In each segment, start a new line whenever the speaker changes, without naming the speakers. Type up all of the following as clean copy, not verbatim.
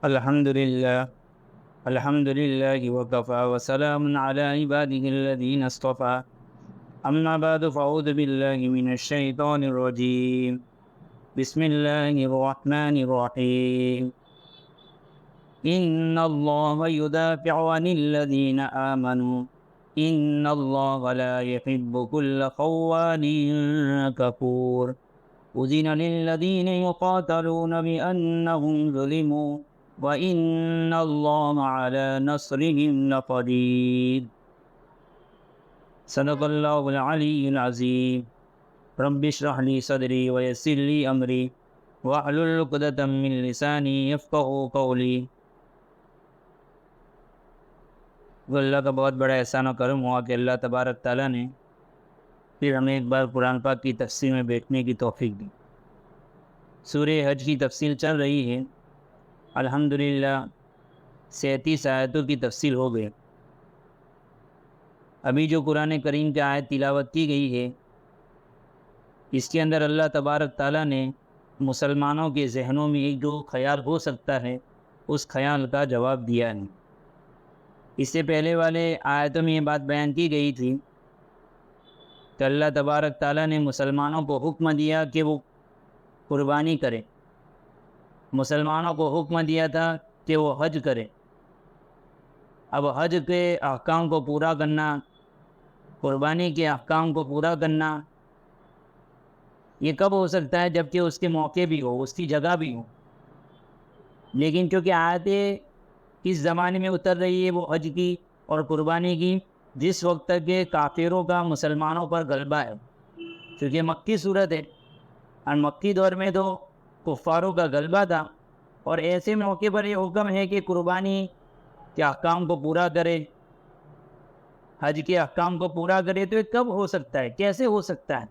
الحمد لله وكفى وسلام على عباده الذين اصطفى أما بعد فأعوذ بالله من الشيطان الرجيم بسم الله الرحمن الرحيم إن الله يدافع عن الذين آمنوا إن الله لا يحب كل خوان كفور أذن للذين يقاتلون بأنهم ظلموا وَإِنَّ اللَّهَ عَلَى نَصْرِهِمْ لَقَدِيرٌ صدق اللہ العلی العظیم رب اشرح لي صدری ويسر لي امری واحلل عقدۃ من لسانی یفقهوا قولی۔ اللہ کا بہت بڑا احسان و کرم ہوا کہ اللہ تبارک تعالیٰ نے پھر ہمیں ایک بار قرآن پاک کی تفسیر میں بیٹھنے کی توفیق دی۔ سورہ حج کی تفصیل چل رہی ہے، الحمدللہ 37 آیتوں کی تفصیل ہو گئی۔ ابھی جو قرآن کریم کی آیت تلاوت کی گئی ہے، اس کے اندر اللہ تبارک تعالیٰ نے مسلمانوں کے ذہنوں میں ایک جو خیال ہو سکتا ہے اس خیال کا جواب دیا ہے۔ اس سے پہلے والے آیتوں میں یہ بات بیان کی گئی تھی کہ اللہ تبارک تعالیٰ نے مسلمانوں کو حکم دیا کہ وہ قربانی کرے، مسلمانوں کو حکم دیا تھا کہ وہ حج کرے۔ اب حج کے احکام کو پورا کرنا، قربانی کے احکام کو پورا کرنا، یہ کب ہو سکتا ہے؟ جب کہ اس کے موقع بھی ہو، اس کی جگہ بھی ہو۔ لیکن کیونکہ آیتیں کس زمانے میں اتر رہی ہے وہ حج کی اور قربانی کی، جس وقت تک کہ کافروں کا مسلمانوں پر غلبہ ہے، کیونکہ مکی صورت ہے اور مکی دور میں تو کفاروں کا غلبہ تھا، اور ایسے موقع پر یہ حکم ہے کہ قربانی کے احکام کو پورا کرے، حج کے احکام کو پورا کرے۔ تو یہ کب ہو سکتا ہے، کیسے ہو سکتا ہے؟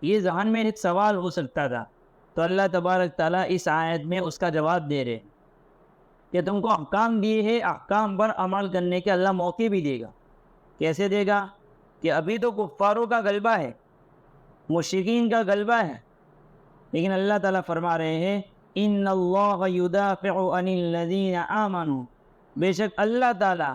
یہ ذہن میں ایک سوال ہو سکتا تھا، تو اللہ تبارک تعالیٰ اس آیت میں اس کا جواب دے رہے کہ تم کو احکام دیے ہیں، احکام پر عمل کرنے کے اللہ موقع بھی دے گا۔ کیسے دے گا؟ کہ ابھی تو کفاروں کا غلبہ ہے، مشرکین کا غلبہ ہے، لیکن اللہ تعالیٰ فرما رہے ہیں ان اللہ یدافع عن الذین آمنوا، بے شک اللہ تعالیٰ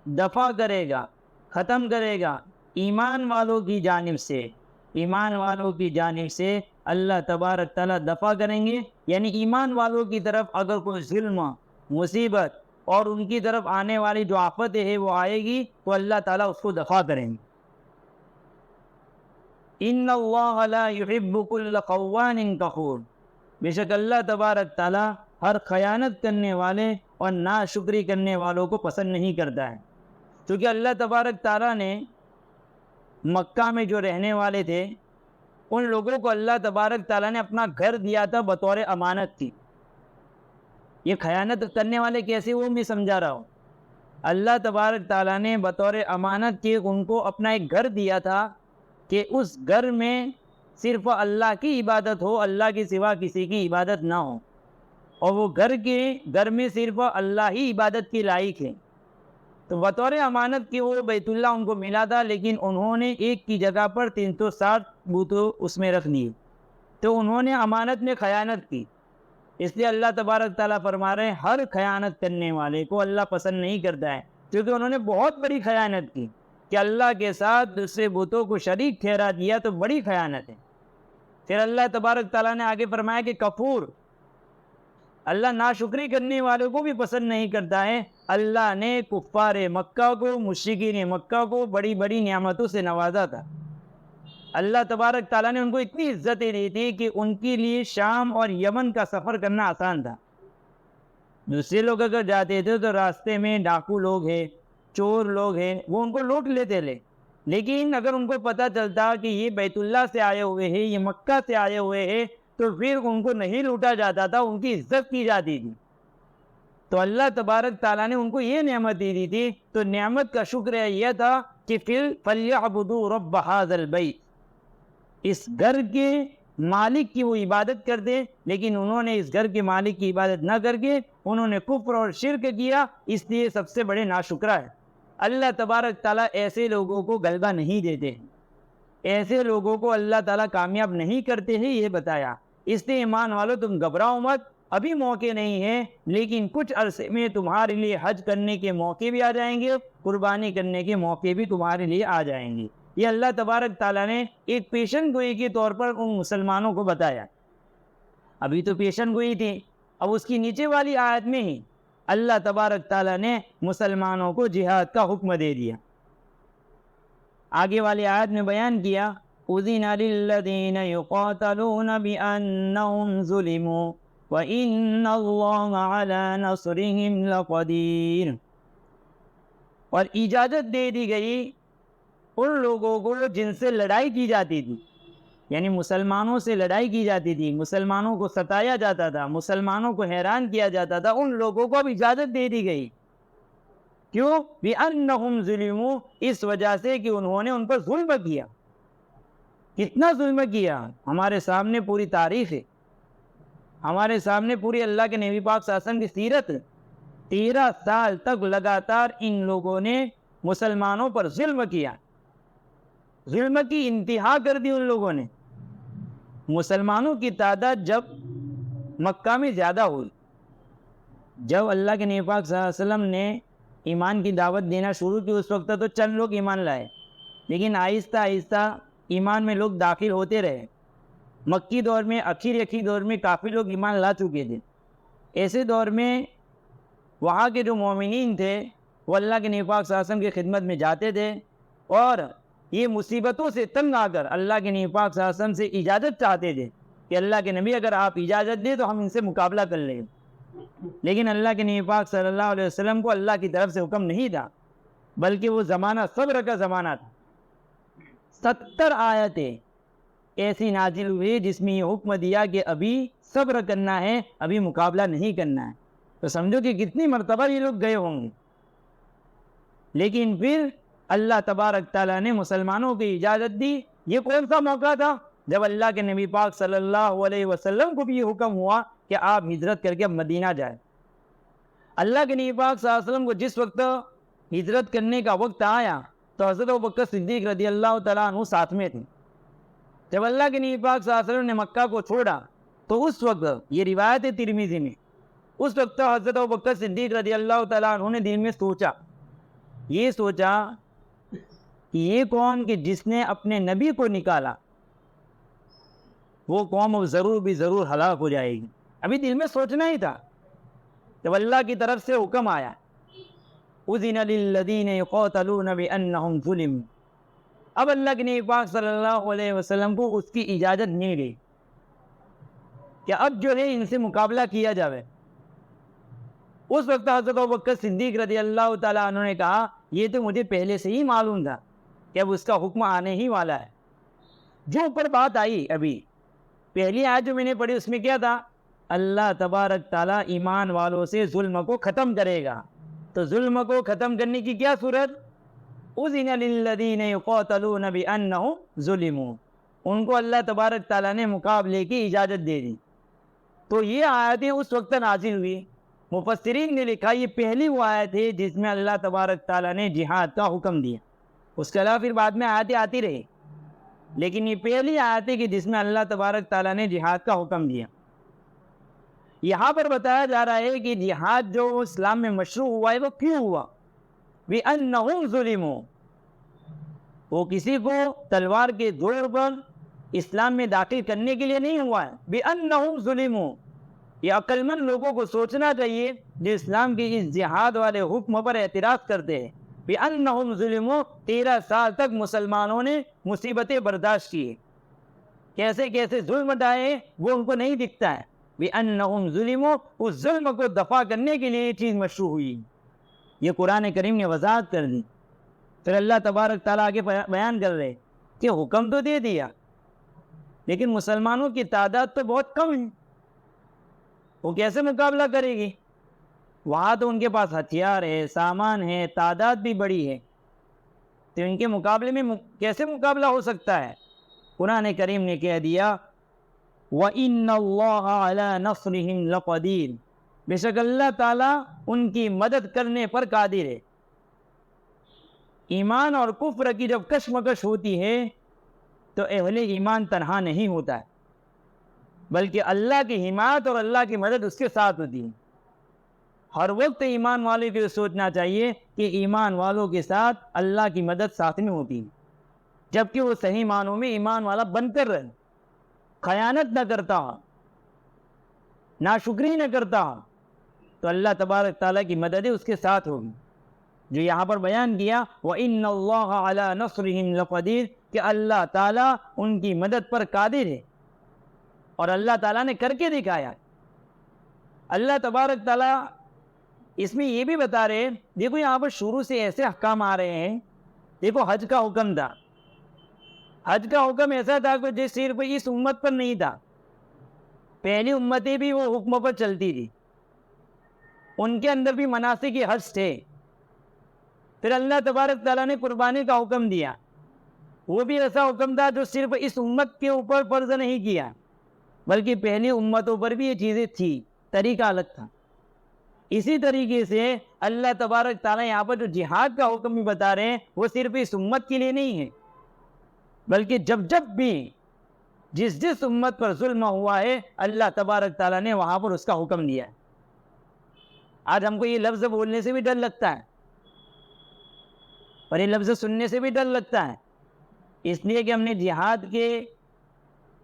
دفع کرے گا، ختم کرے گا ایمان والوں کی جانب سے، ایمان والوں کی جانب سے اللہ تبارک تعالیٰ دفع کریں گے، یعنی ایمان والوں کی طرف اگر کوئی ظلم، مصیبت اور ان کی طرف آنے والی جو آفتیں ہے وہ آئے گی تو اللہ تعالیٰ اس کو دفع کریں گے۔ ان اللہ لا يحب كل خوان کفور، بے شک اللہ تبارک تعالیٰ ہر خیانت کرنے والے اور ناشکری کرنے والوں کو پسند نہیں کرتا ہے۔ کیونکہ اللہ تبارک تعالیٰ نے مکہ میں جو رہنے والے تھے ان لوگوں کو اللہ تبارک تعالیٰ نے اپنا گھر دیا تھا بطور امانت کی۔ یہ خیانت کرنے والے کیسے وہ میں سمجھا رہا ہوں۔ اللہ تبارک تعالیٰ نے بطور امانت کے ان کو اپنا ایک گھر دیا تھا کہ اس گھر میں صرف اللہ کی عبادت ہو، اللہ کے سوا کسی کی عبادت نہ ہو، اور وہ گھر میں صرف اللہ ہی عبادت کی لائق ہے۔ تو بطور امانت کی وہ بیت اللہ ان کو ملا تھا، لیکن انہوں نے ایک کی جگہ پر 360 بت اس میں رکھ لیے، تو انہوں نے امانت میں خیانت کی۔ اس لیے اللہ تبارک تعالیٰ فرما رہے ہیں ہر خیانت کرنے والے کو اللہ پسند نہیں کرتا ہے، کیونکہ انہوں نے بہت بڑی خیانت کی کہ اللہ کے ساتھ دوسرے بتوں کو شریک ٹھہرا دیا، تو بڑی خیانت ہے۔ پھر اللہ تبارک تعالیٰ نے آگے فرمایا کہ کفور، اللہ ناشکری کرنے والوں کو بھی پسند نہیں کرتا ہے۔ اللہ نے کفار مکہ کو، مشرکین مکہ کو بڑی بڑی نعمتوں سے نوازا تھا۔ اللہ تبارک تعالیٰ نے ان کو اتنی عزتیں دی تھی کہ ان کے لیے شام اور یمن کا سفر کرنا آسان تھا۔ دوسرے لوگ اگر جاتے تھے تو راستے میں ڈاکو لوگ ہیں، چور لوگ ہیں، وہ ان کو لوٹ لیتے تھے، لیکن اگر ان کو پتہ چلتا کہ یہ بیت اللہ سے آئے ہوئے ہیں، یہ مکہ سے آئے ہوئے ہیں، تو پھر ان کو نہیں لوٹا جاتا تھا، ان کی عزت کی جاتی تھی۔ تو اللہ تبارک تعالیٰ نے ان کو یہ نعمت دی تھی، تو نعمت کا شکر یہ تھا کہ پھر فَلْيَعْبُدُوا رَبَّ هَذَا الْبَيْتِ، اس گھر کے مالک کی وہ عبادت کرتے، لیکن انہوں نے اس گھر کے مالک کی عبادت نہ کر کے انہوں نے کفر اور شرک کیا، اس لیے سب سے بڑے ناشکرہ ہے۔ اللہ تبارک تعالیٰ ایسے لوگوں کو غلبہ نہیں دیتے ہیں، ایسے لوگوں کو اللہ تعالیٰ کامیاب نہیں کرتے ہیں، یہ بتایا۔ اس لیے ایمان والو تم گھبراؤ مت، ابھی موقع نہیں ہے، لیکن کچھ عرصے میں تمہارے لیے حج کرنے کے موقع بھی آ جائیں گے، قربانی کرنے کے موقع بھی تمہارے لیے آ جائیں گے۔ یہ اللہ تبارک تعالیٰ نے ایک پیشن گوئی کے طور پر ان مسلمانوں کو بتایا۔ ابھی تو پیشن گوئی تھی، اب اس کی نیچے والی آیت میں ہی اللہ تبارک تعالیٰ نے مسلمانوں کو جہاد کا حکم دے دیا۔ آگے والی آیت میں بیان کیا اذن للذین یقاتلون بأنہم ظلموا وَإِنَّ اللَّهَ عَلَى نَصْرِهِمْ لَقَدِيرٌ، اور اجازت دے دی گئی ان لوگوں کو جن سے لڑائی کی جاتی تھی، یعنی مسلمانوں سے لڑائی کی جاتی تھی، مسلمانوں کو ستایا جاتا تھا، مسلمانوں کو حیران کیا جاتا تھا، ان لوگوں کو اب اجازت دے دی گئی۔ کیوں؟ بِأَنَّهُمْ ظُلِمُوا، اس وجہ سے کہ انہوں نے ان پر ظلم کیا۔ کتنا ظلم کیا؟ ہمارے سامنے پوری تاریخ ہے، ہمارے سامنے پوری اللہ کے نبی پاک صلی اللہ علیہ وسلم کی سیرت۔ 13 سال تک لگاتار ان لوگوں نے مسلمانوں پر ظلم کیا، ظلم کی انتہا کر دی ان لوگوں نے۔ مسلمانوں کی تعداد جب مکہ میں زیادہ ہوئی، جب اللہ کے نبی پاک صلی اللہ علیہ وسلم نے ایمان کی دعوت دینا شروع کی، اس وقت تو چند لوگ ایمان لائے، لیکن آہستہ آہستہ ایمان میں لوگ داخل ہوتے رہے۔ مکی دور میں اخیر دور میں کافی لوگ ایمان لا چکے تھے۔ ایسے دور میں وہاں کے جو مومنین تھے وہ اللہ کے نبی پاک صلی اللہ علیہ وسلم کی خدمت میں جاتے تھے، اور یہ مصیبتوں سے تنگ آ کر اللہ کے نبی پاک صلی اللہ علیہ وسلم سے اجازت چاہتے تھے کہ اللہ کے نبی اگر آپ اجازت دیں تو ہم ان سے مقابلہ کر لیں، لیکن اللہ کے نبی پاک صلی اللہ علیہ وسلم کو اللہ کی طرف سے حکم نہیں تھا، بلکہ وہ زمانہ صبر کا زمانہ تھا۔ 70 آیتیں ایسی نازل ہوئی جس میں یہ حکم دیا کہ ابھی صبر کرنا ہے، ابھی مقابلہ نہیں کرنا ہے۔ تو سمجھو کہ کتنی مرتبہ یہ لوگ گئے ہوں گے، لیکن پھر اللہ تبارک تعالیٰ نے مسلمانوں کی اجازت دی۔ یہ کون سا موقع تھا؟ جب اللہ کے نبی پاک صلی اللہ علیہ وسلم کو بھی یہ حکم ہوا کہ آپ ہجرت کر کے اب مدینہ جائیں۔ اللہ کے نبی پاک صلی اللہ علیہ وسلم کو جس وقت ہجرت کرنے کا وقت آیا تو حضرت ابوبکر صدیق رضی اللہ تعالیٰ عنہ ساتھ میں تھے۔ جب اللہ کے نبی پاک صلی اللہ علیہ وسلم نے مکہ کو چھوڑا تو اس وقت، یہ روایت ہے ترمذی میں، اس وقت حضرت ابوبکر صدیق رضی اللہ تعالیٰ عنہ نے دل میں سوچا کہ یہ قوم کہ جس نے اپنے نبی کو نکالا، وہ قوم اب ضرور ہلاک ہو جائے گی۔ ابھی دل میں سوچنا ہی تھا، جب اللہ کی طرف سے حکم آیا اذن للذین یقاتلون بانہم ظلموا، اب اللہ کے نبی پاک صلی اللہ علیہ وسلم کو اس کی اجازت مل گئی کہ اب جو ہے ان سے مقابلہ کیا جائے۔ اس وقت حضرت ابوبکر صدیق رضی اللہ تعالیٰ عنہ نے کہا یہ تو مجھے پہلے سے ہی معلوم تھا کہ اب اس کا حکم آنے ہی والا ہے۔ جو اوپر بات آئی ابھی پہلی آیت جو میں نے پڑھی اس میں کیا تھا؟ اللہ تبارک تعالیٰ ایمان والوں سے ظلم کو ختم کرے گا۔ تو ظلم کو ختم کرنے کی کیا صورت؟ اذن للذین یقاتلون بانہم ظلموا، ان کو اللہ تبارک تعالیٰ نے مقابلے کی اجازت دے دی۔ تو یہ آیتیں اس وقت نازل ہوئی۔ مفسرین نے لکھا یہ پہلی وہ آیت ہے جس میں اللہ تبارک تعالیٰ نے جہاد کا حکم دیا۔ اس کے علاوہ پھر بعد میں آیتیں آتی رہی، لیکن یہ پہلی آیت ہے کہ جس میں اللہ تبارک تعالیٰ نے جہاد کا حکم دیا۔ یہاں پر بتایا جا رہا ہے کہ جہاد جو اسلام میں مشروع ہوا ہے وہ کیوں ہوا؟ بِأَنَّهُمْ ظُلِمُوا، وہ کسی کو تلوار کے زور پر اسلام میں داخل کرنے کے لیے نہیں ہوا ہے۔ بِأَنَّهُمْ ظُلِمُوا، یہ عقل مند لوگوں کو سوچنا چاہیے جو اسلام کے اس جہاد والے حکم پر اعتراض کرتے ہیں۔ بِأَنَّهُمْ ظُلِمُوا، 13 سال تک مسلمانوں نے مصیبتیں برداشت کی، کیسے کیسے ظلم ڈائے وہ ان کو نہیں دکھتا ہے۔ بِأَنَّهُمْ ظُلِمُوا، اس ظلم کو دفع کرنے کے لیے یہ چیز مشروع ہوئی۔ یہ قرآن کریم نے وضاحت کر دی۔ پھر اللہ تبارک تعالیٰ آگے بیان کر رہے کہ حکم تو دے دیا لیکن مسلمانوں کی تعداد تو بہت کم ہے، وہ کیسے مقابلہ کرے گی؟ وہاں تو ان کے پاس ہتھیار ہے، سامان ہے، تعداد بھی بڑی ہے، تو ان کے مقابلے میں کیسے مقابلہ ہو سکتا ہے؟ قرآن کریم نے کہہ دیا وَإِنَّ اللَّهَ عَلَى نَصْرِهِمْ لَقَدِيرٌ، بے شک اللہ تعالیٰ ان کی مدد کرنے پر قادر ہے۔ ایمان اور کفر کی جب کشمکش ہوتی ہے تو اہل ایمان تنہا نہیں ہوتا ہے، بلکہ اللہ کی حمایت اور اللہ کی مدد اس کے ساتھ ہوتی ہے۔ ہر وقت ایمان والے کو سوچنا چاہیے کہ ایمان والوں کے ساتھ اللہ کی مدد ساتھ میں ہوتی ہے، جبکہ وہ صحیح معنوں میں ایمان والا بن کر رہے، خیانت نہ کرتا، ناشکری نہ کرتا، تو اللہ تبارک تعالیٰ کی مدد اس کے ساتھ ہوگی۔ جو یہاں پر بیان کیا وَإِنَّ اللَّهَ عَلَى نَصْرِهِمْ لَقَدِيرٌ، کہ اللہ تعالیٰ ان کی مدد پر قادر ہے، اور اللہ تعالیٰ نے کر کے دکھایا۔ اللہ تبارک تعالیٰ اس میں یہ بھی بتا رہے ہیں، دیکھو یہاں پر شروع سے ایسے احکام آ رہے ہیں۔ دیکھو حج کا حکم تھا، حج کا حکم ایسا تھا کہ جو صرف اس امت پر نہیں تھا، پہلی امتیں بھی وہ حکم پر چلتی تھی، ان کے اندر بھی مناسک حج تھے۔ پھر اللہ تبارک تعالیٰ نے قربانی کا حکم دیا، وہ بھی ایسا حکم تھا جو صرف اس امت کے اوپر فرض نہیں کیا، بلکہ پہلی امتوں پر بھی یہ چیزیں تھی، طریقہ الگ تھا۔ اسی طریقے سے اللہ تبارک تعالیٰ یہاں پر جو جہاد کا حکم بھی بتا رہے ہیں، وہ صرف اس امت کے لیے نہیں ہے، بلکہ جب جب بھی جس امت پر ظلم ہوا ہے، اللہ تبارک تعالیٰ نے وہاں پر اس کا حکم دیا ہے۔ آج ہم کو یہ لفظ بولنے سے بھی ڈر لگتا ہے، اور یہ لفظ سننے سے بھی ڈر لگتا ہے، اس لیے کہ ہم نے جہاد کے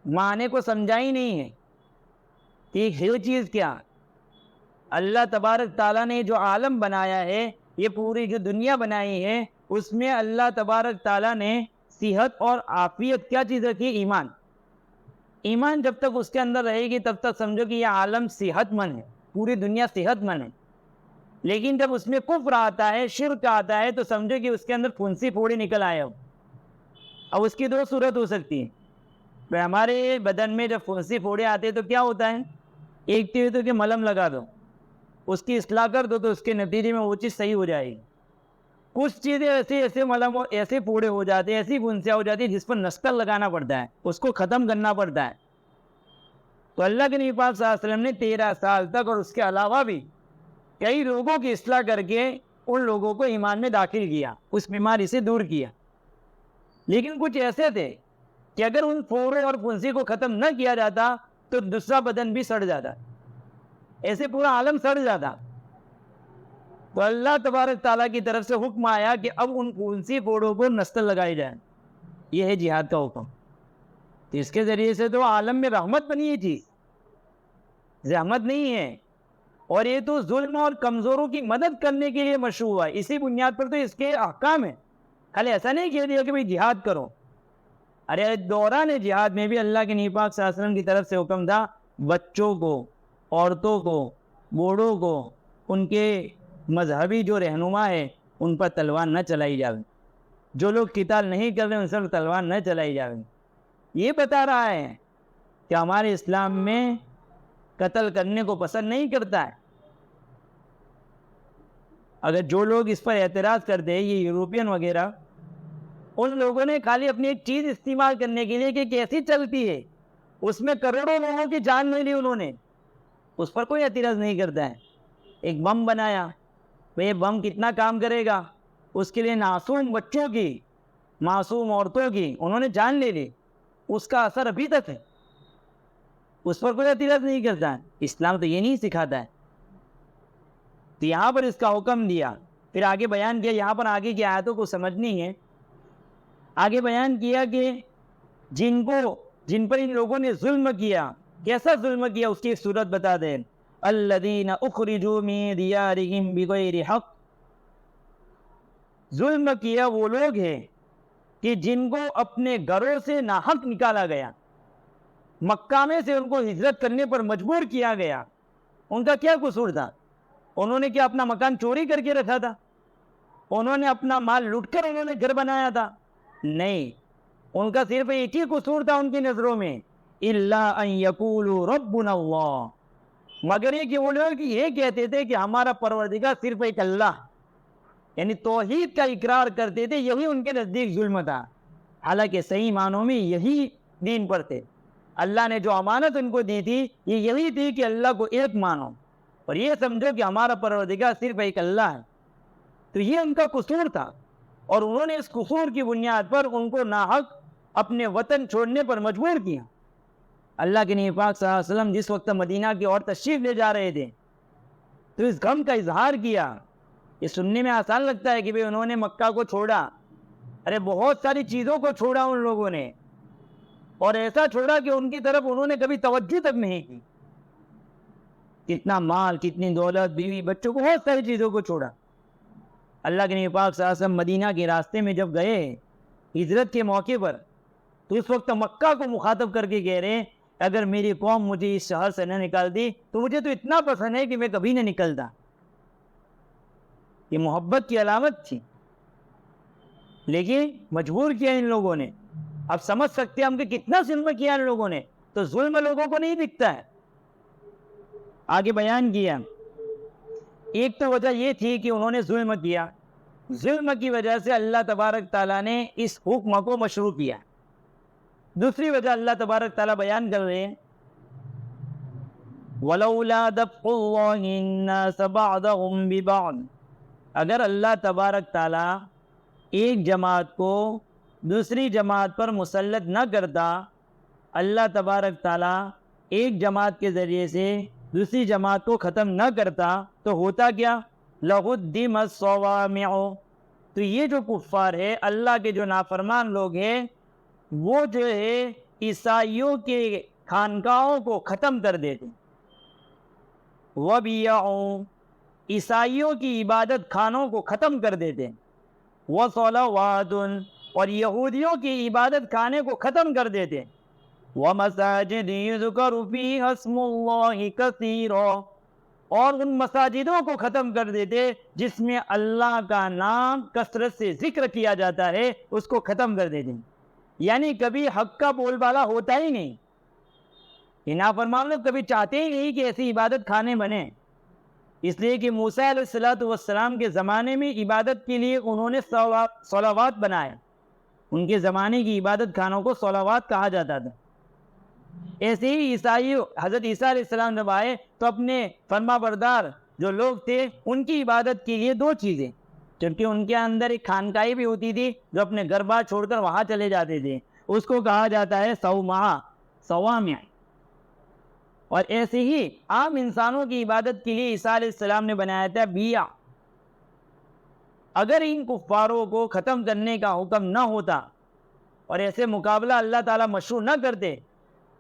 معنی کو سمجھا ہی نہیں ہے کہ یہ چیز کیا۔ اللہ تبارک تعالیٰ نے جو عالم بنایا ہے، یہ پوری جو دنیا بنائی ہے، اس میں اللہ تبارک تعالیٰ نے صحت اور عافیت کیا چیز رکھی؟ ایمان۔ ایمان جب تک اس کے اندر رہے گی تب تک سمجھو کہ یہ عالم صحت مند ہے، پوری دنیا صحت مند ہے۔ لیکن جب اس میں کفر آتا ہے، شرک آتا ہے، تو سمجھو کہ اس کے اندر پھنسی پھوڑی نکل آئے ہو۔ اب اس کی دو صورت ہو سکتی ہے، ہمارے بدن میں جب پھنسی پھوڑے آتے تو کیا ہوتا ہے؟ ایک تو یہ تو کہ ملم لگا دو، اس کی اصلاح کر دو، تو اس کے نتیجے میں وہ چیز صحیح ہو جائے گی۔ کچھ چیزیں ایسے ملم ایسے پھوڑے ہو جاتے ہیں، ایسی پھنسیاں ہو جاتی ہیں جس پر نسکل لگانا پڑتا ہے، اس کو ختم کرنا پڑتا ہے۔ تو اللہ کے نبی پاک صلی اللہ علیہ وسلم نے 13 سال تک اور اس کے علاوہ بھی کئی لوگوں کی اصلاح کر کے ان لوگوں کو ایمان میں داخل کیا، اس بیماری سے دور کیا۔ لیکن کچھ ایسے تھے کہ اگر ان پھوڑے اور پھنسی کو ختم نہ کیا جاتا تو دوسرا بدن بھی سڑ جاتا، ایسے پورا عالم سڑ جاتا۔ تو اللہ تبارک تعالیٰ کی طرف سے حکم آیا کہ اب ان پھنسی پھوڑوں کو نستل لگائی جائے، یہ ہے جہاد کا حکم۔ تو اس کے ذریعے سے تو عالم میں رحمت بنی ہے، چیز رحمت نہیں ہے، اور یہ تو ظلم اور کمزوروں کی مدد کرنے کے لیے مشروع ہے۔ اسی بنیاد پر تو اس کے احکام ہیں، خالی ایسا نہیں کہہ دیا کہ بھئی جہاد کرو۔ ارے دوران جہاد میں بھی اللہ کے نبی پاک صلی اللہ علیہ وسلم کی طرف سے حکم تھا، بچوں کو، عورتوں کو، بوڑھوں کو، ان کے مذہبی جو رہنما ہے ان پر تلوار نہ چلائی جاوے، جو لوگ قتال نہیں کر رہے ان سے تلوار نہ چلائی جاوے۔ یہ بتا رہا ہے کہ ہمارے اسلام میں قتل کرنے کو پسند نہیں کرتا ہے۔ اگر جو لوگ اس پر اعتراض کرتے ہیں، یہ یورپین وغیرہ، ان لوگوں نے خالی اپنی ایک چیز استعمال کرنے کے لیے کہ کیسی چلتی ہے، اس میں کروڑوں لوگوں کی جان لے لی انہوں نے، اس پر کوئی اعتراض نہیں کرتا ہے۔ ایک بم بنایا، یہ بم کتنا کام کرے گا؟ اس کے لیے معصوم بچوں کی، معصوم عورتوں کی انہوں نے جان لے لی، اس کا اثر ابھی تک ہے، اس پر کوئی اعتراض نہیں کرتا ہے۔ اسلام تو یہ نہیں سکھاتا ہے۔ تو یہاں پر اس کا حکم دیا، پھر آگے بیان کیا، یہاں پر آگے کی آیتوں کو سمجھنی ہے۔ آگے بیان کیا کہ جن پر ان لوگوں نے ظلم کیا، کیسا ظلم کیا اس کی ایک صورت بتا دیں۔ الذین اخرجوا من دیارہم بغیر حق، ظلم کیا وہ لوگ ہیں کہ جن کو اپنے گھروں سے ناحق نکالا گیا، مکہ میں سے ان کو ہجرت کرنے پر مجبور کیا گیا۔ ان کا کیا قصور تھا؟ انہوں نے کیا اپنا مکان چوری کر کے رکھا تھا؟ انہوں نے اپنا مال لوٹ کر انہوں نے گھر بنایا تھا؟ نہیں، ان کا صرف ایک ہی قصور تھا ان کی نظروں میں، الا ان یقولوا ربنا اللہ، مگر یہ کہ وہ لوگ یہ کہتے تھے کہ ہمارا پروردگار صرف ایک اللہ، یعنی توحید کا اقرار کرتے تھے، یہی ان کے نزدیک ظلم تھا۔ حالانکہ صحیح معنوں میں یہی دین پر تھے، اللہ نے جو امانت ان کو دی تھی یہ یہی تھی کہ اللہ کو ایک مانو اور یہ سمجھو کہ ہمارا پروردگار صرف ایک اللہ ہے۔ تو یہ ان کا قصور تھا، اور انہوں نے اس قصور کی بنیاد پر ان کو ناحق اپنے وطن چھوڑنے پر مجبور کیا۔ اللہ کے نبی پاک صلی اللہ علیہ وسلم جس وقت مدینہ کی اور تشریف لے جا رہے تھے تو اس غم کا اظہار کیا. یہ سننے میں آسان لگتا ہے کہ بھئی انہوں نے مکہ کو چھوڑا. ارے بہت ساری چیزوں کو چھوڑا ان لوگوں نے, اور ایسا چھوڑا کہ ان کی طرف انہوں نے کبھی توجہ تک نہیں کی. کتنا مال, کتنی دولت, بیوی بچوں کو, بہت ساری چیزوں کو چھوڑا. اللہ کے نبی پاک صلی اللہ علیہ وسلم مدینہ کے راستے میں جب گئے ہجرت کے موقع پر, تو اس وقت مکہ کو مخاطب کر کے کہہ رہے ہیں اگر میری قوم مجھے اس شہر سے نہ نکال دی تو مجھے تو اتنا پسند ہے کہ میں کبھی نہ نکلتا. یہ محبت کی علامت تھی, لیکن مجبور کیا ان لوگوں نے. اب سمجھ سکتے ہیں ہم کہ کتنا ظلم کیا ان لوگوں نے. تو ظلم لوگوں کو نہیں دکھتا ہے. آگے بیان کیا, ایک تو وجہ یہ تھی کہ انہوں نے ظلم کیا, ظلم کی وجہ سے اللہ تبارک تعالیٰ نے اس حکم کو مشروع کیا. دوسری وجہ اللہ تبارک تعالیٰ بیان کر رہے ہیں وَلَوْلَا دَفْعُ اللَّهِ النَّاسَ بَعْضَهُمْ بِبَعْضٍ, اگر اللہ تبارک تعالیٰ ایک جماعت کو دوسری جماعت پر مسلط نہ کرتا, اللہ تبارک تعالیٰ ایک جماعت کے ذریعے سے دوسری جماعت کو ختم نہ کرتا تو ہوتا کیا؟ لَهُدِّمَتْ الصَّوَامِعُ, تو یہ جو کفار ہے, اللہ کے جو نافرمان لوگ ہیں, وہ جو ہے عیسائیوں کے خانقاہوں کو ختم کر دیتے. وَبِيَعُ, عیسائیوں کی عبادت خانوں کو ختم کر دیتے. وَصَلَوَاتٌ, اور یہودیوں کی عبادت خانے کو ختم کر دیتے. وَمَسَاجِدِ يُذْكَرُ فِيهَا اسْمُ اللَّهِ كَثِيرًا, اور ان مساجدوں کو ختم کر دیتے جس میں اللہ کا نام کثرت سے ذکر کیا جاتا ہے, اس کو ختم کر دیتے. یعنی کبھی حق کا بول بالا ہوتا ہی نہیں. یہ نافرمان لوگ کبھی چاہتے ہی نہیں کہ ایسی عبادت خانے بنے, اس لیے کہ موسیٰ علیہ السلام کے زمانے میں عبادت کے لیے انہوں نے صلوات بنائے. ان کے زمانے کی عبادت خانوں کو صلوات کہا جاتا تھا. ایسے ہی عیسائی حضرت عیسیٰ علیہ السلام جب آئے تو اپنے فرما بردار جو لوگ تھے ان کی عبادت کے لیے دو چیزیں, کیونکہ ان کے اندر ایک خانقاہیں بھی ہوتی تھی جو اپنے گھر بار چھوڑ کر وہاں چلے جاتے تھے, اس کو کہا جاتا ہے صوامع. اور ایسے ہی عام انسانوں کی عبادت کے لیے عیسیٰ علیہ السلام نے بنایا تھا بیع. اگر ان کفاروں کو ختم کرنے کا حکم نہ ہوتا اور ایسے مقابلہ اللہ تعالیٰ مشروع نہ کرتے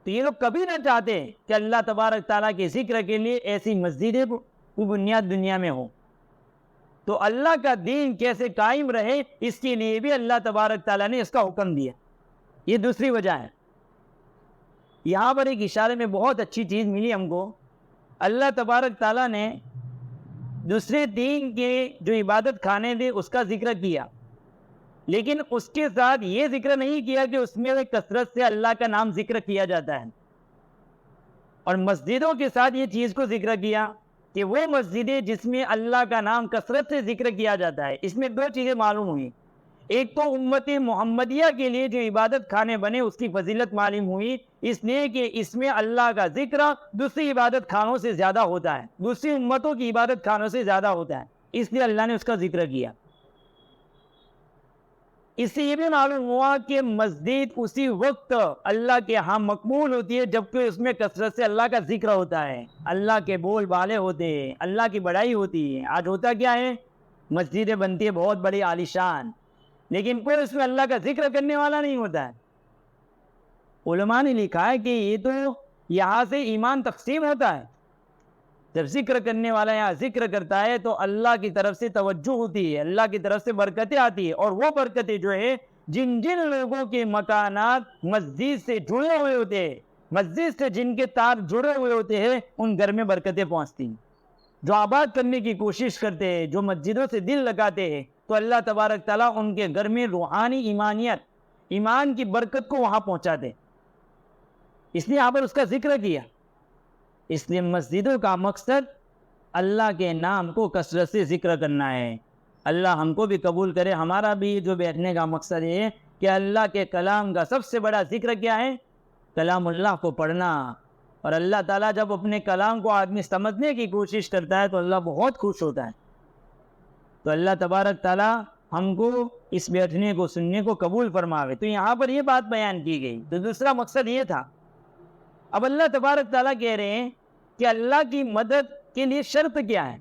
تو یہ لوگ کبھی نہ چاہتے کہ اللہ تبارک تعالیٰ کے ذکر کے لیے ایسی مسجدیں کو بنیاد دنیا میں ہو. تو اللہ کا دین کیسے قائم رہے اس کے لیے بھی اللہ تبارک تعالیٰ نے اس کا حکم دیا. یہ دوسری وجہ ہے. یہاں پر ایک اشارے میں بہت اچھی چیز ملی ہم کو. اللہ تبارک تعالیٰ نے دوسرے دین کے جو عبادت خانے تھے اس کا ذکر کیا, لیکن اس کے ساتھ یہ ذکر نہیں کیا کہ اس میں کثرت سے اللہ کا نام ذکر کیا جاتا ہے. اور مسجدوں کے ساتھ یہ چیز کو ذکر کیا کہ وہ مسجدیں جس میں اللہ کا نام کثرت سے ذکر کیا جاتا ہے. اس میں دو چیزیں معلوم ہوئی. ایک تو امت محمدیہ کے لیے جو عبادت خانے بنے اس کی فضیلت معلوم ہوئی, اس لیے کہ اس میں اللہ کا ذکر دوسری عبادت خانوں سے زیادہ ہوتا ہے, دوسری امتوں کی عبادت خانوں سے زیادہ ہوتا ہے, اس لیے اللہ نے اس کا ذکر کیا. اس سے یہ بھی معلوم ہوا کہ مسجد اسی وقت اللہ کے ہاں مقبول ہوتی ہے جبکہ اس میں کثرت سے اللہ کا ذکر ہوتا ہے, اللہ کے بول بالے ہوتے ہیں, اللہ کی بڑائی ہوتی ہے. آج ہوتا کیا ہے, مسجدیں بنتی ہے بہت بڑی عالیشان, لیکن پھر اس میں اللہ کا ذکر کرنے والا نہیں ہوتا ہے. علماء نے لکھا ہے کہ یہ تو یہاں سے ایمان تقسیم ہوتا ہے. جب ذکر کرنے والا یہاں ذکر کرتا ہے تو اللہ کی طرف سے توجہ ہوتی ہے, اللہ کی طرف سے برکتیں آتی ہیں, اور وہ برکتیں جو ہے جن جن لوگوں کے مکانات مسجد سے جڑے ہوئے ہوتے ہیں, مسجد سے جن کے تار جڑے ہوئے ہوتے ہیں, ان گھر میں برکتیں پہنچتی ہیں. جو آباد کرنے کی کوشش کرتے ہیں, جو مسجدوں سے دل لگاتے ہیں, تو اللہ تبارک تعالیٰ ان کے گھر میں روحانی ایمانیت, ایمان کی برکت کو وہاں پہنچاتے. اس لیے یہاں پر اس کا ذکر کیا. اس لیے مسجدوں کا مقصد اللہ کے نام کو کثرت سے ذکر کرنا ہے. اللہ ہم کو بھی قبول کرے. ہمارا بھی جو بیٹھنے کا مقصد ہے کہ اللہ کے کلام کا سب سے بڑا ذکر کیا ہے, کلام اللہ کو پڑھنا. اور اللہ تعالیٰ جب اپنے کلام کو آدمی سمجھنے کی کوشش کرتا ہے تو اللہ بہت خوش ہوتا ہے. تو اللہ تبارک تعالیٰ ہم کو اس بیٹھنے کو سننے کو قبول فرماوے. تو یہاں پر یہ بات بیان کی گئی. تو دوسرا مقصد یہ تھا, اب اللہ تبارک تعالیٰ کہہ رہے ہیں کہ اللہ کی مدد کے لیے شرط کیا ہے،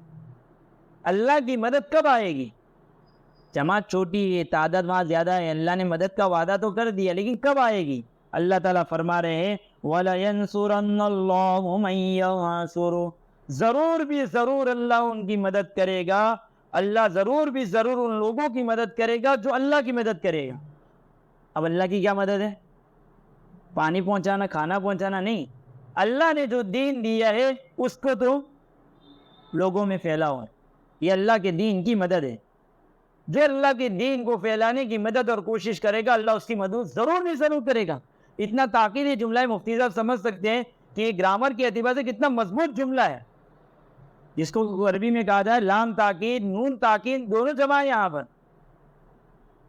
اللہ کی مدد کب آئے گی؟ جماعت چھوٹی ہے، تعداد وہاں زیادہ ہے، اللہ نے مدد کا وعدہ تو کر دیا، لیکن کب آئے گی؟ اللہ تعالیٰ فرما رہے ہیں وَلَيَنْصُرَنَّ اللَّهُ مَن يَنْصُرُهُ، ضرور بھی ضرور اللہ ان کی مدد کرے گا، اللہ ضرور بھی ضرور ان لوگوں کی مدد کرے گا جو اللہ کی مدد کرے گا۔ اب اللہ کی کیا مدد ہے؟ پانی پہنچانا، کھانا پہنچانا نہیں، اللہ نے جو دین دیا ہے اس کو تو لوگوں میں پھیلاؤ ہے، یہ اللہ کے دین کی مدد ہے۔ جو اللہ کے دین کو پھیلانے کی مدد اور کوشش کرے گا اللہ اس کی مدد ضرور نہیں ضرور کرے گا۔ اتنا تاکید جملہ ہے، مفتی صاحب سمجھ سکتے ہیں کہ یہ گرامر کے اعتبار سے کتنا مضبوط جملہ ہے، جس کو عربی میں کہا جائے لام تاکید نون تاکید دونوں جمع ہے یہاں پر۔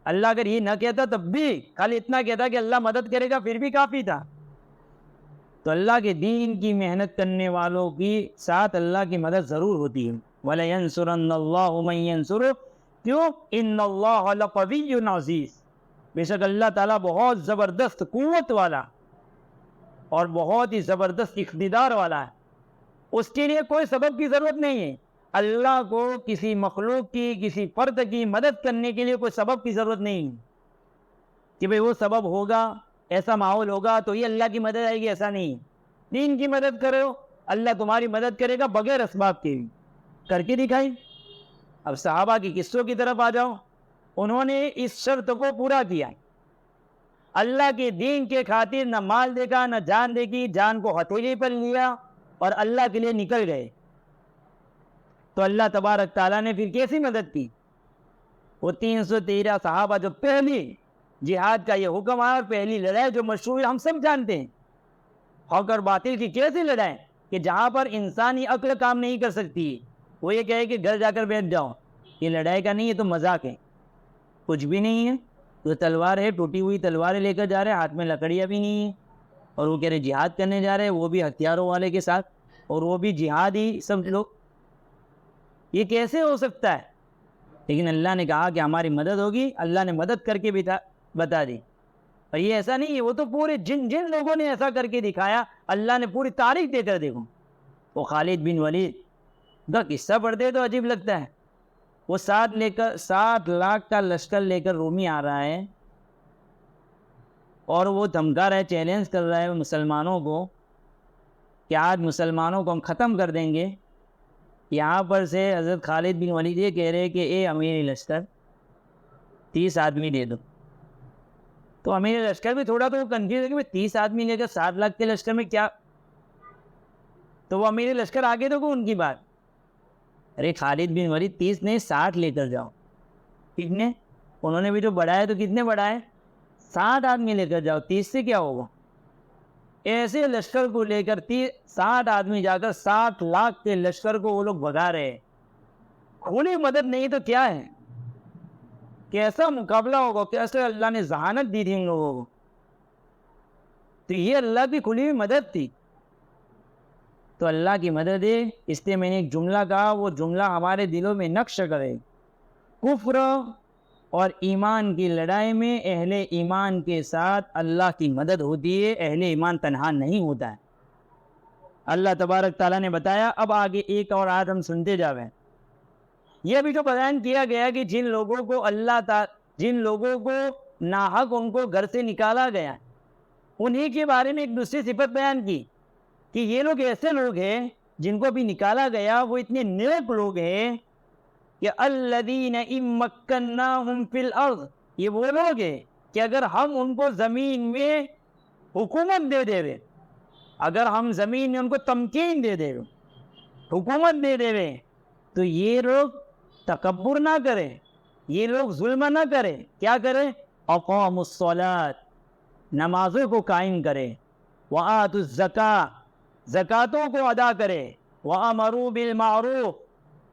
اللہ اگر یہ نہ کہتا تب بھی خالی اتنا کہتا کہ اللہ مدد کرے گا پھر بھی کافی تھا۔ تو اللہ کے دین کی محنت کرنے والوں کی ساتھ اللہ کی مدد ضرور ہوتی ہے۔ وَلَيَنْصُرَنَّ اللَّهُ مَن يَنْصُرُهُ، کیوں؟ ان اللہ لقوی عزیز، بے شک اللہ تعالیٰ بہت زبردست قوت والا اور بہت ہی زبردست اقتدار والا ہے، اس کے لیے کوئی سبب کی ضرورت نہیں ہے۔ اللہ کو کسی مخلوق کی، کسی فرد کی مدد کرنے کے لیے کوئی سبب کی ضرورت نہیں کہ بھئی وہ سبب ہوگا، ایسا ماحول ہوگا تو یہ اللہ کی مدد آئے گی، ایسا نہیں۔ دین کی مدد کرو اللہ تمہاری مدد کرے گا بغیر اسباب کے، کر کے دکھائی۔ اب صحابہ کی قصوں کی طرف آ جاؤ، انہوں نے اس شرط کو پورا کیا، اللہ کے دین کے خاطر نہ مال دیکھا نہ جان دیکھی، جان کو ہتھیلی پر لیا اور اللہ کے لیے نکل گئے۔ تو اللہ تبارک تعالیٰ نے پھر کیسی مدد کی؟ وہ 313 صحابہ جو پہلی جہاد کا یہ حکم آیا اور پہلی لڑائی جو مشہور ہم سب جانتے ہیں، حق اور باطل کی کیسی لڑائی کہ جہاں پر انسانی عقل کام نہیں کر سکتی، وہ یہ کہے کہ گھر جا کر بیٹھ جاؤ، یہ لڑائی کا نہیں، یہ تو مذاق ہے، کچھ بھی نہیں ہے، تو تلوار ہے، ٹوٹی ہوئی تلواریں لے کر جا رہے ہیں، ہاتھ میں لکڑیاں بھی نہیں ہیں، اور وہ کہہ رہے جہاد کرنے جا رہے ہیں، وہ بھی ہتھیاروں والے کے ساتھ، اور وہ بھی جہاد ہی سب لوگ، یہ کیسے ہو سکتا ہے؟ لیکن اللہ نے کہا کہ ہماری مدد ہوگی، اللہ نے مدد کر کے بتا دی۔ اور یہ ایسا نہیں ہے، وہ تو پورے جن لوگوں نے ایسا کر کے دکھایا اللہ نے پوری تاریخ دے کر دیکھو۔ وہ خالد بن ولید کا قصہ پڑھتے تو عجیب لگتا ہے، وہ 7 لاکھ کا لشکر لے کر رومی آ رہا ہے اور وہ دھمکا رہا ہے، چیلنج کر رہا ہے مسلمانوں کو کہ آج مسلمانوں کو ہم ختم کر دیں گے۔ یہاں پر سے حضرت خالد بن ولید یہ کہہ رہے کہ اے امیر لشکر 30 آدمی دے دو۔ تو امیر لشکر بھی تھوڑا تو کنفیوز ہے کہ 30 آدمی لے کر 7 لاکھ کے لشکر میں کیا؟ تو وہ امیر لشکر آگے تو ان کی بات، ارے خالد بن ولید 30 نہیں 60 لے کر جاؤ۔ کتنے؟ انہوں نے بھی جو بڑھائے تو کتنے بڑھائے؟ 60 آدمی لے کر جاؤ، 30 سے کیا ہوگا؟ ایسے لشکر کو لے کر 60 آدمی جا کر 7 لاکھ کے لشکر کو وہ لوگ بھگا رہے ہیں۔ کھلی مدد نہیں تو کیا ہے؟ کیسا مقابلہ ہوگا، کیسے اللہ نے ذہانت دی تھی ان لوگوں کو؟ تو یہ اللہ کی کھلی ہوئی مدد تھی۔ تو اللہ کی مدد ہے، اس لیے میں نے ایک جملہ کہا، وہ جملہ ہمارے دلوں میں نقش کرے۔ کفر اور ایمان کی لڑائی میں اہل ایمان کے ساتھ اللہ کی مدد ہوتی ہے، اہل ایمان تنہا نہیں ہوتا ہے۔ اللہ تبارک تعالیٰ نے بتایا، اب آگے ایک اور آیت ہم سنتے جاویں۔ یہ بھی جو بیان کیا گیا کہ جن لوگوں کو ناحق ان کو گھر سے نکالا گیا، انہی کے بارے میں ایک دوسری صفت بیان کی کہ یہ لوگ ایسے لوگ ہیں جن کو بھی نکالا گیا، وہ اتنے نیک لوگ ہیں کہ الذین ان مکناہم فی الارض، یہ وہ لوگ ہیں کہ اگر ہم ان کو زمین میں حکومت دے دے، اگر ہم زمین میں ان کو تمکین دے دے، حکومت دے دے، تو یہ لوگ تکبر نہ کریں، یہ لوگ ظلم نہ کریں، کیا کریں؟ اقاموا الصلاۃ، نمازوں کو قائم کریں، وآتوا الزکاۃ، زکاتوں کو ادا کرے، وَأَمَرُوا بِالْمَعْرُوفِ،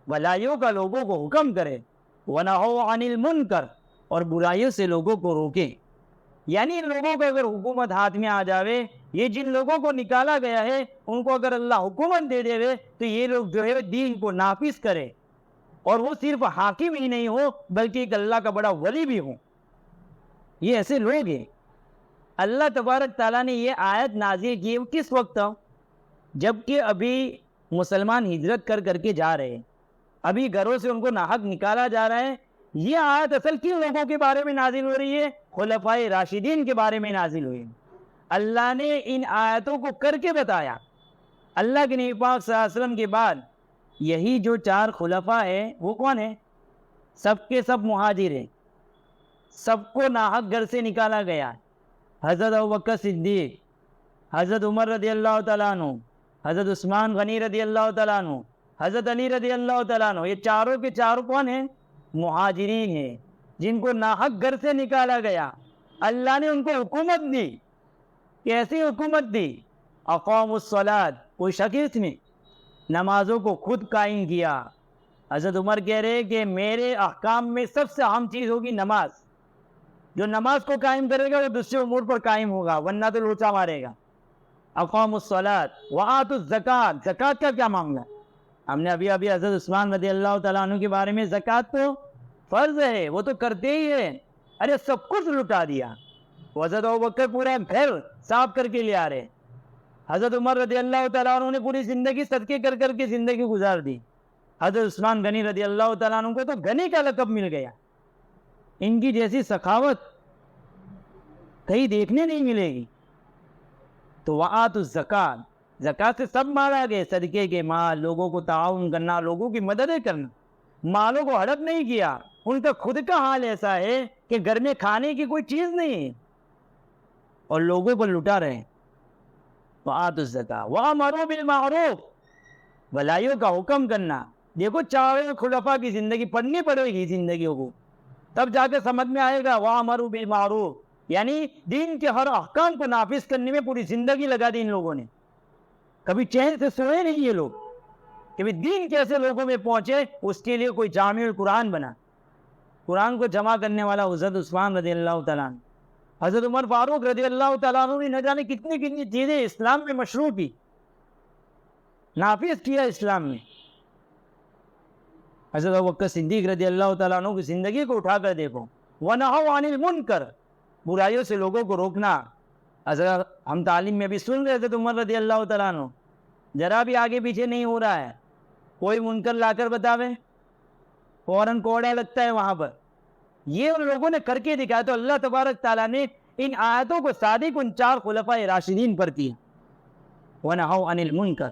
بھلائیوں کا لوگوں کو حکم کرے، وَنَهَوْا عَنِ الْمُنْكَرِ، اور برائیوں سے لوگوں کو روکے۔ یعنی ان لوگوں کو اگر حکومت ہاتھ میں آ جاوے، یہ جن لوگوں کو نکالا گیا ہے ان کو اگر اللہ حکومت دے دے تو یہ لوگ جو ہے دین کو نافذ کرے، اور وہ صرف حاکم ہی نہیں ہو بلکہ ایک اللہ کا بڑا ولی بھی ہو۔ یہ ایسے لوگ ہیں اللہ تبارک تعالیٰ نے یہ آیت نازل کی کس وقت؟ جب کہ ابھی مسلمان ہجرت کر کے جا رہے ہیں، ابھی گھروں سے ان کو ناحق نکالا جا رہا ہے. یہ آیت اصل کن لوگوں کے بارے میں نازل ہو رہی ہے؟ خلفائے راشدین کے بارے میں نازل ہوئی. اللہ نے ان آیتوں کو کر کے بتایا. اللہ کے نبی پاک صلی اللہ علیہ وسلم کے بعد یہی جو 4 خلفاء ہیں وہ کون ہیں؟ سب کے سب مہاجر ہیں، سب کو ناحق گھر سے نکالا گیا. حضرت ابوبکر صدیق، حضرت عمر رضی اللہ تعالیٰ عنہ، حضرت عثمان غنی رضی اللہ تعالیٰ عنہ، حضرت علی رضی اللہ تعالیٰ عنہ، یہ چاروں کے چاروں کون ہیں؟ مہاجرین ہیں جن کو ناحق گھر سے نکالا گیا. اللہ نے ان کو حکومت دی. کیسی حکومت دی؟ اقاموا الصلاۃ، کوئی شک اس میں، نمازوں کو خود قائم کیا. حضرت عمر کہہ رہے کہ میرے احکام میں سب سے اہم چیز ہوگی نماز. جو نماز کو قائم کرے گا وہ دوسرے امور پر قائم ہوگا، ورنہ تو لوچا مارے گا. اقاموا الصلاۃ وآتوا الزکوٰۃ، زکوٰۃ کا کیا معاملہ؟ ہم نے ابھی حضرت عثمان رضی اللہ تعالیٰ عنہ کے بارے میں، زکوٰۃ تو فرض ہے، وہ تو کرتے ہی ہیں. ارے سب کچھ لٹا دیا. حضرت ابوبکر پورا گھر صاف کر کے لے آ رہے. حضرت عمر رضی اللہ تعالیٰ عنہ نے پوری زندگی صدقے کر کے زندگی گزار دی. حضرت عثمان غنی رضی اللہ تعالیٰ عنہ کو تو غنی کا لقب مل گیا. ان کی جیسی سخاوت کہیں دیکھنے نہیں ملے گی. تو وآتوا الزکوٰۃ، زکوٰۃ سے سب مارا گئے، صدقے کے مال، لوگوں کو تعاون کرنا، لوگوں کی مددیں کرنا. مالوں کو ہڑپ نہیں کیا. ان کا خود کا حال ایسا ہے کہ گھر میں کھانے کی کوئی چیز نہیں ہے اور لوگوں پر لٹا رہے ہیں. وآتوا الزکوٰۃ وأمروا بالمعروف، بھلائیوں کا حکم کرنا. دیکھو 4 خلفاء کی زندگی پڑھنی پڑے گی زندگیوں کو، تب جا کے سمجھ میں آئے گا. وأمروا بالمعروف یعنی دین کے ہر احکام کو نافذ کرنے میں پوری زندگی لگا دی ان لوگوں نے. کبھی چین سے سوئے نہیں یہ لوگ. کبھی دین کیسے لوگوں میں پہنچے اس کے لیے کوئی جامع القرآن بنا. قرآن کو جمع کرنے والا حضرت عثمان رضی اللہ تعالیٰ عنہ، حضرت عمر فاروق رضی اللہ تعالیٰ عنہ نے نہ جانے کتنی چیزیں اسلام میں مشروع کی، نافذ کیا اسلام میں. حضرت ابوبکر صدیق رضی اللہ تعالیٰ عنہ کی زندگی کو اٹھا کر دیکھو. وَنَهَوْا عَنِ الْمُنْكَرِ، برائیوں سے لوگوں کو روکنا. حضرت ہم تعلیم میں بھی سن رہے حضرت عمر رضی اللہ تعالیٰ عنہ ذرا بھی آگے پیچھے نہیں ہو رہا ہے. کوئی منکر لا کر بتاوے فوراً کوڑا لگتا ہے وہاں پر. یہ ان لوگوں نے کر کے دکھایا. تو اللہ تبارک تعالیٰ نے ان آیتوں کو صادق ان 4 خلفاء راشدین پر کیا. وَنَهَوْا عَنِ الْمُنْكَرِ.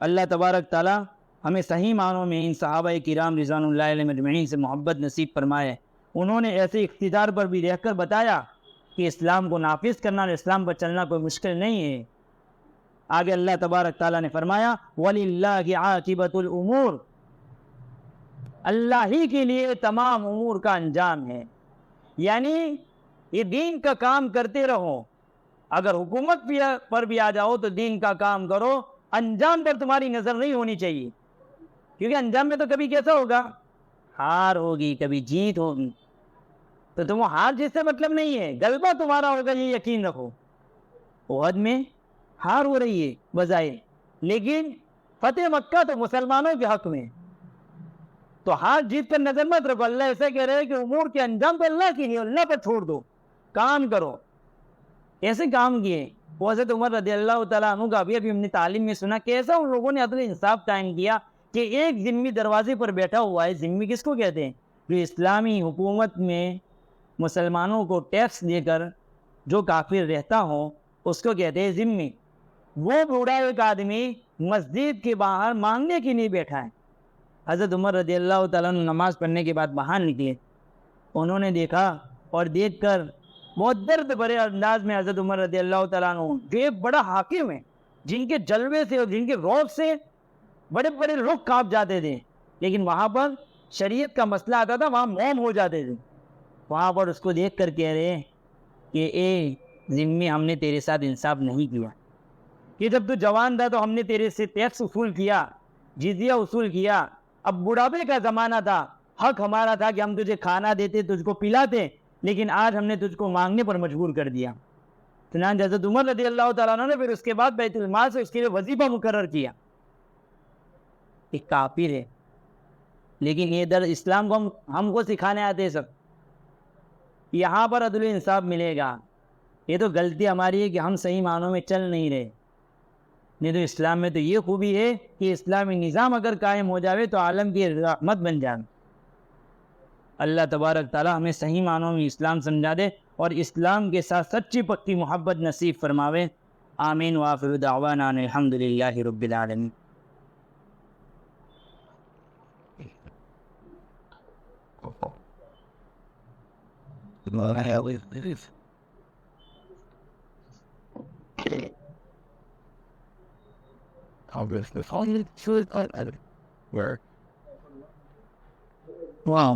اللہ تبارک تعالیٰ ہمیں صحیح معنوں میں ان صحابہ کرام رضوان اللہ علیہم اجمعین سے محبت نصیب فرمائے. انہوں نے ایسے اقتدار پر بھی رہ کر بتایا کہ اسلام کو نافذ کرنا اور اسلام پر چلنا کوئی مشکل نہیں ہے. آگے اللہ تبارک تعالیٰ نے فرمایا وَلِلَّهِ عَاقِبَةُ الْأُمُورِ، اللہ ہی کے لیے تمام امور کا انجام ہے. یعنی یہ دین کا کام کرتے رہو. اگر حکومت پر بھی آ جاؤ تو دین کا کام کرو. انجام پر تمہاری نظر نہیں ہونی چاہیے، کیونکہ انجام میں تو کبھی کیسا ہوگا، ہار ہوگی، کبھی جیت ہوگی. تو تم ہار جیت سے مطلب نہیں ہے، غلبہ تمہارا ہوگا، یہ یقین رکھو. احد میں ہار ہو رہی ہے بظاہر، لیکن فتح مکہ تو مسلمانوں کے حق میں. تو ہار جیت پر نظر مت رکھو. اللہ ایسا کہہ رہے ہے کہ امور کے انجام تو اللہ کی نہیں، اللہ پر چھوڑ دو، کام کرو. ایسے کام کیے. وہ حضرت عمر رضی اللہ تعالیٰ عنہ کا ابھی ہم نے تعلیم میں سنا کیسا ان لوگوں نے عدل انصاف قائم کیا کہ ایک ذمہ دروازے پر بیٹھا ہوا ہے. ذمہ کس کو کہتے ہیں؟ جو اسلامی حکومت میں مسلمانوں کو ٹیکس دے کر جو کافر رہتا ہو اس کو کہتے ہیں ذمہ. وہ بوڑھا ایک آدمی مسجد کے باہر مانگنے کے لیے بیٹھا ہے. حضرت عمر رضی اللہ تعالیٰ عنہ نماز پڑھنے کے بعد باہر نکلے. انہوں نے دیکھا اور دیکھ کر بہت درد بھرے انداز میں حضرت عمر رضی اللہ تعالیٰ عنہ جو ایک بڑا حاکم ہے، جن کے جلوے سے اور جن کے روب سے بڑے بڑے لوگ کانپ جاتے تھے، لیکن وہاں پر شریعت کا مسئلہ آتا تھا وہاں مون ہو جاتے تھے. وہاں پر اس کو دیکھ کر کہہ رہے کہ اے ذمہ، ہم نے تیرے ساتھ انصاف نہیں کیا کہ جب تو جوان تھا تو ہم نے تیرے سے ٹیکس وصول کیا، جزیہ وصول کیا. اب بڑھاپے کا زمانہ تھا، حق ہمارا تھا کہ ہم تجھے کھانا دیتے، تجھ کو پلاتے، لیکن آج ہم نے تجھ کو مانگنے پر مجبور کر دیا. چنانچہ حضرت عمر رضی اللہ تعالیٰ عنہ نے پھر اس کے بعد بیت المال سے اس کے لیے وظیفہ مقرر کیا. ایک کافر ہے، لیکن یہ در اسلام کو ہم کو سکھانے آتے سب. یہاں پر عدل و انصاف ملے گا. یہ تو غلطی ہماری ہے کہ ہم صحیح معنوں میں چل نہیں رہے. نہیں تو اسلام میں تو یہ خوبی ہے کہ اسلامی نظام اگر قائم ہو جاوے تو عالم کی رحمت بن جائے. اللہ تبارک تعالی ہمیں صحیح معنوں میں اسلام سمجھا دے اور اسلام کے ساتھ سچی پکی محبت نصیب فرماوے. آمین وآخر دعوانا ان الحمد للہ رب العالمین.
Where? Wow.